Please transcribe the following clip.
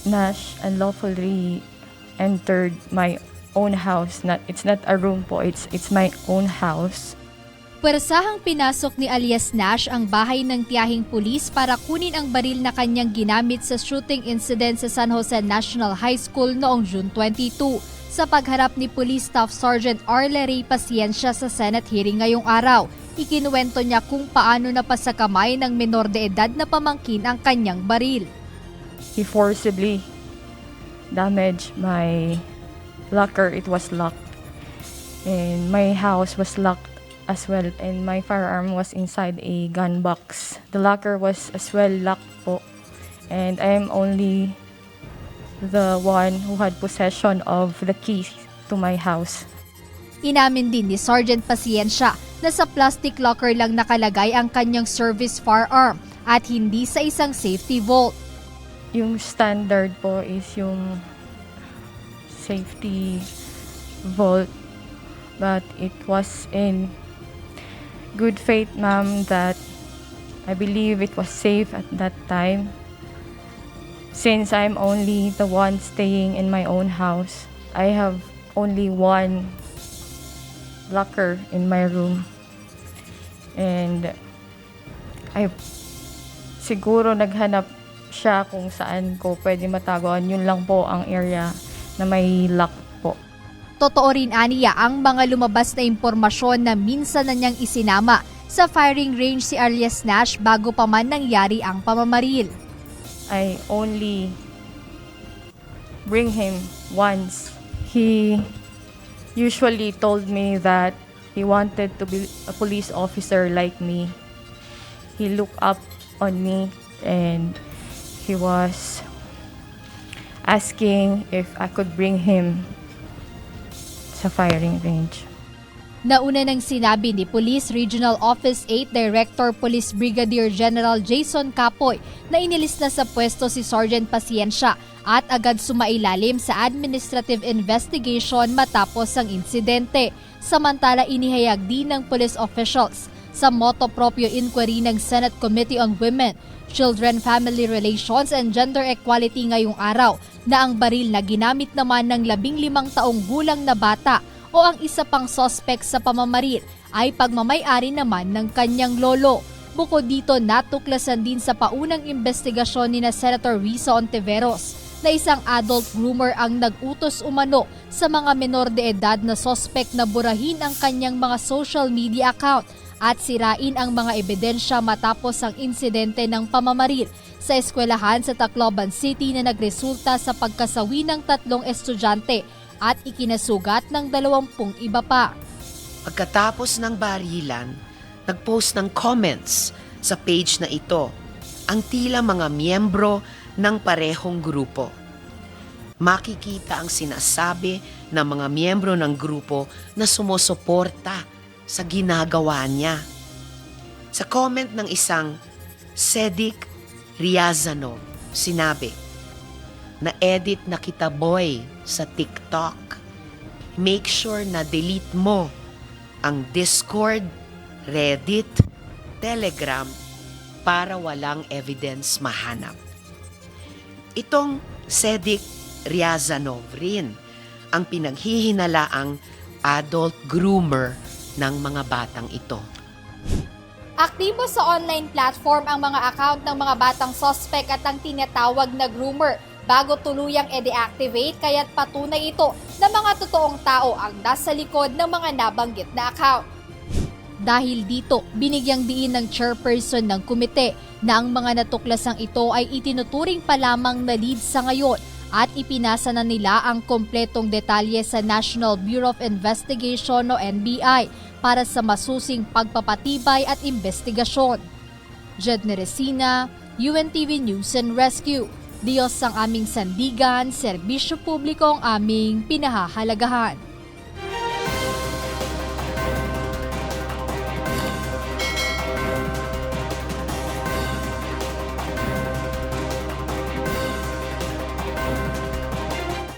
Nash unlawfully entered my own house. It's not a room po, it's my own house. Pwersahang pinasok ni alias Nash ang bahay ng tiyahing pulis para kunin ang baril na kanyang ginamit sa shooting incident sa San Jose National High School noong June 22. Sa pagharap ni Police Staff Sergeant Arle Ray Paciencia sa Senate hearing ngayong araw, ikinuwento niya kung paano napasa kamay ng menor de edad na pamangkin ang kanyang baril. He forcibly damaged my locker. It was locked. And my house was locked as well, and my firearm was inside a gun box. The locker was as well locked po, and I am only the one who had possession of the keys to my house. Inamin din ni Sergeant Paciencia na sa plastic locker lang nakalagay ang kanyang service firearm at hindi sa isang safety vault. Yung standard po is yung safety vault, but it was in good faith, ma'am, that I believe it was safe at that time. Since I'm only the one staying in my own house, I have only one locker in my room. And siguro naghanap siya kung saan ko pwede matagoan. Yun lang po ang area na may lock po. Totoo rin aniya ang mga lumabas na impormasyon na minsan na niyang isinama sa firing range si alias Nash bago pa man nangyari ang pamamaril. I only bring him once. He usually told me that he wanted to be a police officer like me. He looked up on me and he was asking if I could bring him sa firing range. Nauna nang sinabi ni Police Regional Office 8 Director Police Brigadier General Jason Capoy na inilis na sa pwesto si Sergeant Paciencia at agad sumailalim sa administrative investigation matapos ang insidente. Samantala inihayag din ng police officials sa motu proprio inquiry ng Senate Committee on Women, Children, Family Relations and Gender Equality ngayong araw na ang baril na ginamit naman ng 15 taong gulang na bata o ang isa pang suspect sa pamamaril ay pagmamay-ari naman ng kanyang lolo. Bukod dito, natuklasan din sa paunang investigasyon ni Senator Risa Ontiveros na isang adult groomer ang nag-utos umano sa mga menor de edad na suspect na burahin ang kanyang mga social media account at sirain ang mga ebidensya matapos ang insidente ng pamamaril sa eskwelahan sa Tacloban City na nagresulta sa pagkasawi ng 3 estudyante at ikinasugat ng 20 iba pa. Pagkatapos ng barilan, nagpost ng comments sa page na ito ang tila mga miyembro ng parehong grupo. Makikita ang sinasabi ng mga miyembro ng grupo na sumusuporta sa ginagawa niya. Sa comment ng isang Cedric Riazanov, sinabi, "Na-edit na kita boy sa TikTok. Make sure na delete mo ang Discord, Reddit, Telegram para walang evidence mahanap." Itong Cedric Riazanov rin ang pinaghihinalaang adult groomer ng mga batang ito. Aktibo sa online platform ang mga account ng mga batang suspect at ang tinatawag na groomer bago tuluyang i-deactivate kaya't patunay ito na mga totoong tao ang nasa likod ng mga nabanggit na account. Dahil dito, binigyang diin ng chairperson ng komite na ang mga natuklasang ito ay itinuturing pa lamang na lead sa ngayon at ipinasa na nila ang kompletong detalye sa National Bureau of Investigation o NBI para sa masusing pagpapatibay at investigasyon. Jedne Resina, UNTV News and Rescue. Diyos ang aming sandigan, serbisyo publiko ang aming pinahahalagahan.